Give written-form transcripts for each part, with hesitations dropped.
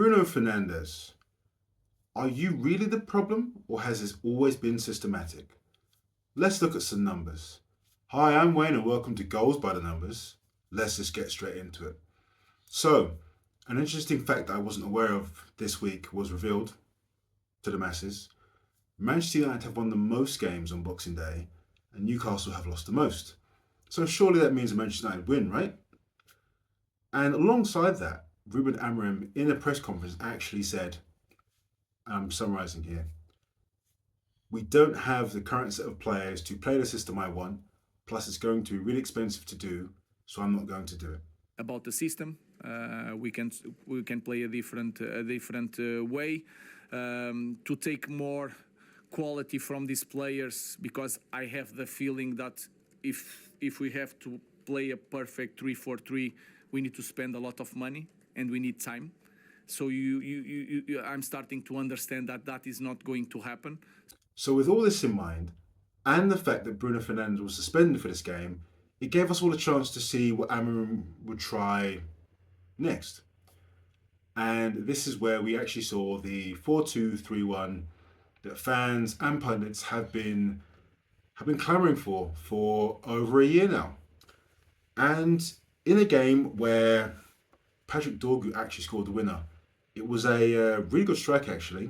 Bruno Fernandes, are you really the problem or has this always been systematic? Let's look at some numbers. Hi, I'm Wayne and welcome to Goals by the Numbers. Let's just get straight into it. So, an interesting fact that I wasn't aware of this week was revealed to the masses. Manchester United have won the most games on Boxing Day and Newcastle have lost the most. So surely that means Manchester United win, right? And alongside that, Ruben Amorim in a press conference actually said, I'm summarising here, we don't have the current set of players to play the system I want, plus it's going to be really expensive to do, so I'm not going to do it. About the system, we can play a different way to take more quality from these players, because I have the feeling that if we have to play a perfect 3-4-3, we need to spend a lot of money and we need time. So I'm starting to understand that is not going to happen. So with all this in mind, and the fact that Bruno Fernandes was suspended for this game, it gave us all a chance to see what Amorim would try next. And this is where we actually saw the 4-2-3-1 that fans and pundits have been clamouring for over a year now. And in a game where Patrick Dorgu actually scored the winner, it was a really good strike actually.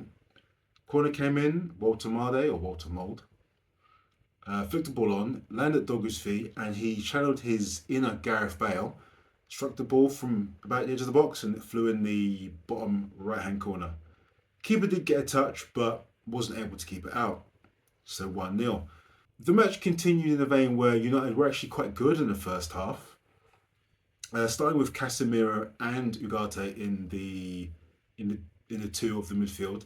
Corner came in, Walter Mould, flicked the ball on, landed at Dorgu's feet, and he channeled his inner Gareth Bale, struck the ball from about the edge of the box, and it flew in the bottom right-hand corner. Keeper did get a touch, but wasn't able to keep it out. So 1-0. The match continued in a vein where United were actually quite good in the first half. Starting with Casimiro and Ugarte in the two of the midfield,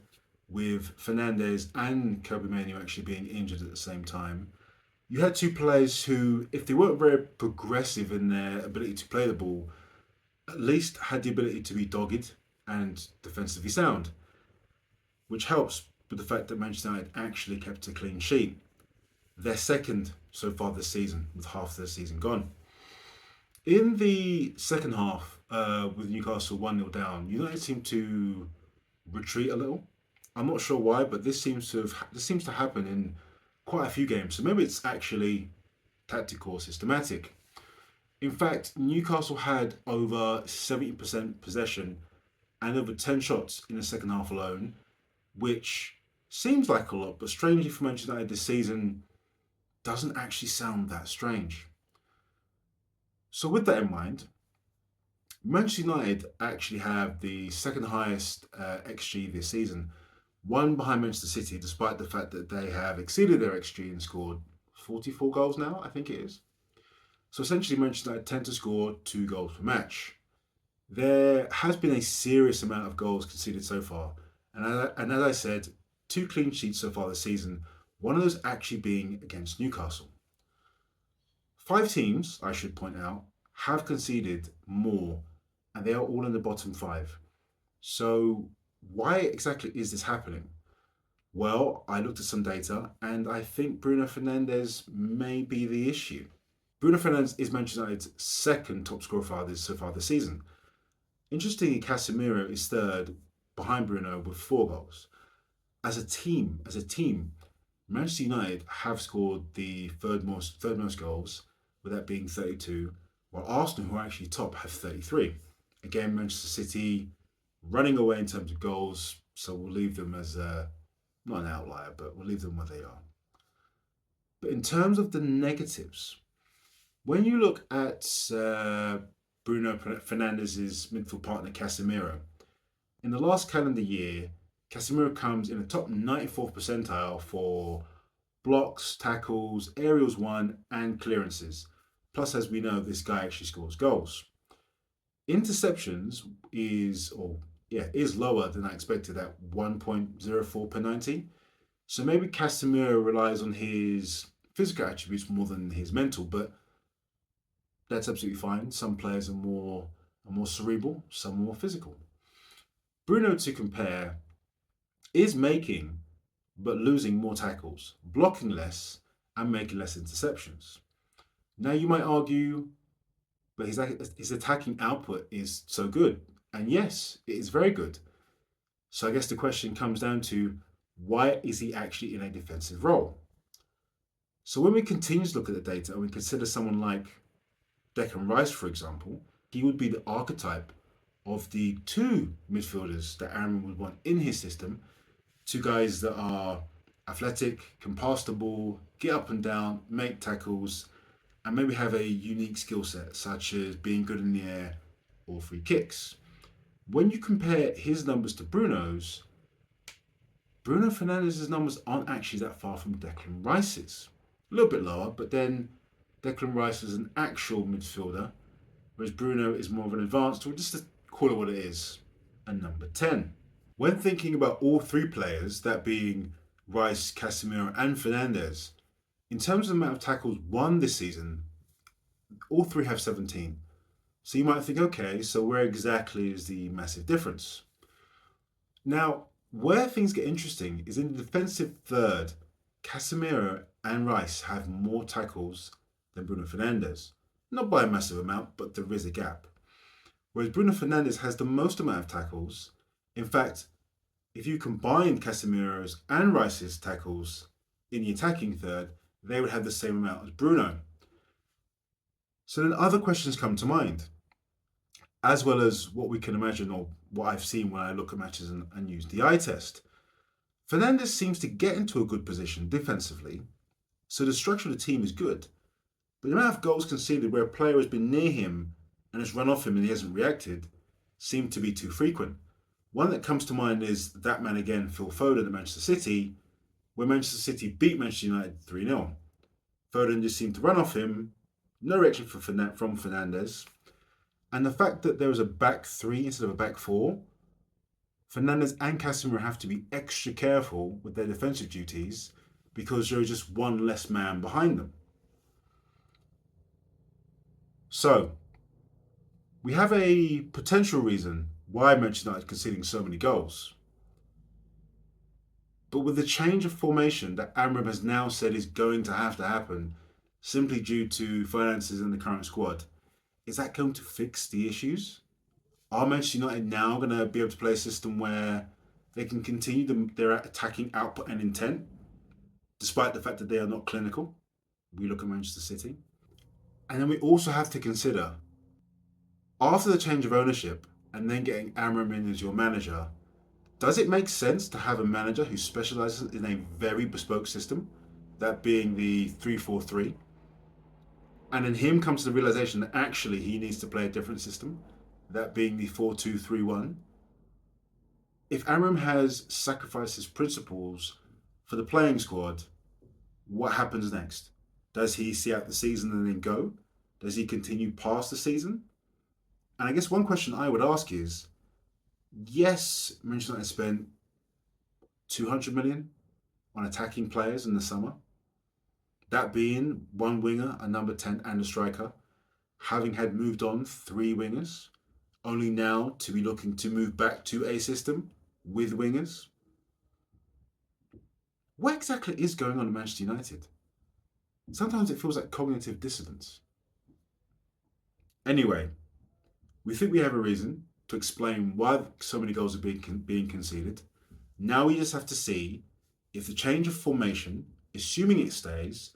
with Fernandes and Casimiro actually being injured at the same time. You had two players who, if they weren't very progressive in their ability to play the ball, at least had the ability to be dogged and defensively sound, which helps with the fact that Manchester United actually kept a clean sheet. They're second so far this season, with half their season gone. In the second half, with Newcastle 1-0 down, United seemed to retreat a little. I'm not sure why, but this seems to happen in quite a few games. So maybe it's actually tactical or systematic. In fact, Newcastle had over 70% possession and over 10 shots in the second half alone, which seems like a lot, but strangely for Manchester United this season, doesn't actually sound that strange. So with that in mind, Manchester United actually have the second highest XG this season, one behind Manchester City, despite the fact that they have exceeded their XG and scored 44 goals now, I think it is. So essentially, Manchester United tend to score 2 goals per match. There has been a serious amount of goals conceded so far, and as I said, 2 clean sheets so far this season, one of those actually being against Newcastle. 5 teams, I should point out, have conceded more, and they are all in the bottom 5. So why exactly is this happening? Well, I looked at some data, and I think Bruno Fernandes may be the issue. Bruno Fernandes is Manchester United's second top scorer so far this season. Interestingly, Casimiro is third behind Bruno with 4 goals. As a team, Manchester United have scored the third most goals, with that being 32, while Arsenal, who are actually top, have 33. Again, Manchester City running away in terms of goals, so we'll leave them as not an outlier, but we'll leave them where they are. But in terms of the negatives, when you look at Bruno Fernandes' midfield partner Casimiro, in the last calendar year, Casimiro comes in the top 94th percentile for blocks, tackles, aerials won, and clearances. Plus, as we know, this guy actually scores goals. Interceptions is lower than I expected at 1.04 per 90. So maybe Casemiro relies on his physical attributes more than his mental, but that's absolutely fine. Some players are more cerebral, some more physical. Bruno, to compare, is making but losing more tackles, blocking less, and making less interceptions. Now you might argue, but his attacking output is so good. And yes, it is very good. So I guess the question comes down to, why is he actually in a defensive role? So when we continue to look at the data and we consider someone like Declan Rice, for example, he would be the archetype of the two midfielders that Amorim would want in his system. Two guys that are athletic, can pass the ball, get up and down, make tackles, and maybe have a unique skill set, such as being good in the air or free kicks. When you compare his numbers to Bruno's, Bruno Fernandes' numbers aren't actually that far from Declan Rice's. A little bit lower, but then Declan Rice is an actual midfielder, whereas Bruno is more of an advanced, or just to call it what it is, a number 10. When thinking about all three players, that being Rice, Casimiro, and Fernandes, in terms of the amount of tackles won this season, all three have 17. So you might think, okay, so where exactly is the massive difference? Now, where things get interesting is in the defensive third, Casimiro and Rice have more tackles than Bruno Fernandes. Not by a massive amount, but there is a gap. Whereas Bruno Fernandes has the most amount of tackles. In fact, if you combined Casimiro's and Rice's tackles in the attacking third, they would have the same amount as Bruno. So then other questions come to mind, as well as what we can imagine or what I've seen when I look at matches and use the eye test. Fernandes seems to get into a good position defensively, so the structure of the team is good. But the amount of goals conceded where a player has been near him and has run off him and he hasn't reacted seem to be too frequent. One that comes to mind is that man again, Phil Foden at Manchester City, where Manchester City beat Manchester United 3-0. Foden just seemed to run off him, no reaction from Fernandes. And the fact that there was a back three instead of a back four, Fernandes and Casemiro have to be extra careful with their defensive duties because there is just one less man behind them. So, we have a potential reason why Manchester United conceding so many goals. But with the change of formation that Amorim has now said is going to have to happen, simply due to finances in the current squad, is that going to fix the issues? Are Manchester United now going to be able to play a system where they can continue their attacking output and intent, despite the fact that they are not clinical? We look at Manchester City. And then we also have to consider, after the change of ownership and then getting Amorim in as your manager, does it make sense to have a manager who specialises in a very bespoke system, that being the 3-4-3, and then him comes to the realization that actually he needs to play a different system, that being the 4-2-3-1? If Amorim has sacrificed his principles for the playing squad, what happens next? Does he see out the season and then go? Does he continue past the season? And I guess one question I would ask is, yes, Manchester United spent 200 million on attacking players in the summer. That being one winger, a number 10 and a striker, having had moved on 3 wingers, only now to be looking to move back to a system with wingers. What exactly is going on at Manchester United? Sometimes it feels like cognitive dissonance. Anyway, we think we have a reason to explain why so many goals are being conceded. Now we just have to see if the change of formation, assuming it stays,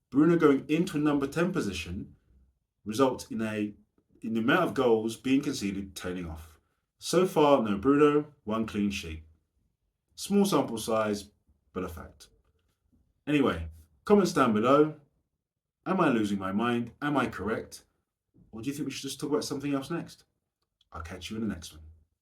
Bruno going into a number 10 position, results in the amount of goals being conceded tailing off. So far, no Bruno, 1 clean sheet. Small sample size, but a fact. Anyway, comments down below. Am I losing my mind? Am I correct? Or do you think we should just talk about something else next? I'll catch you in the next one.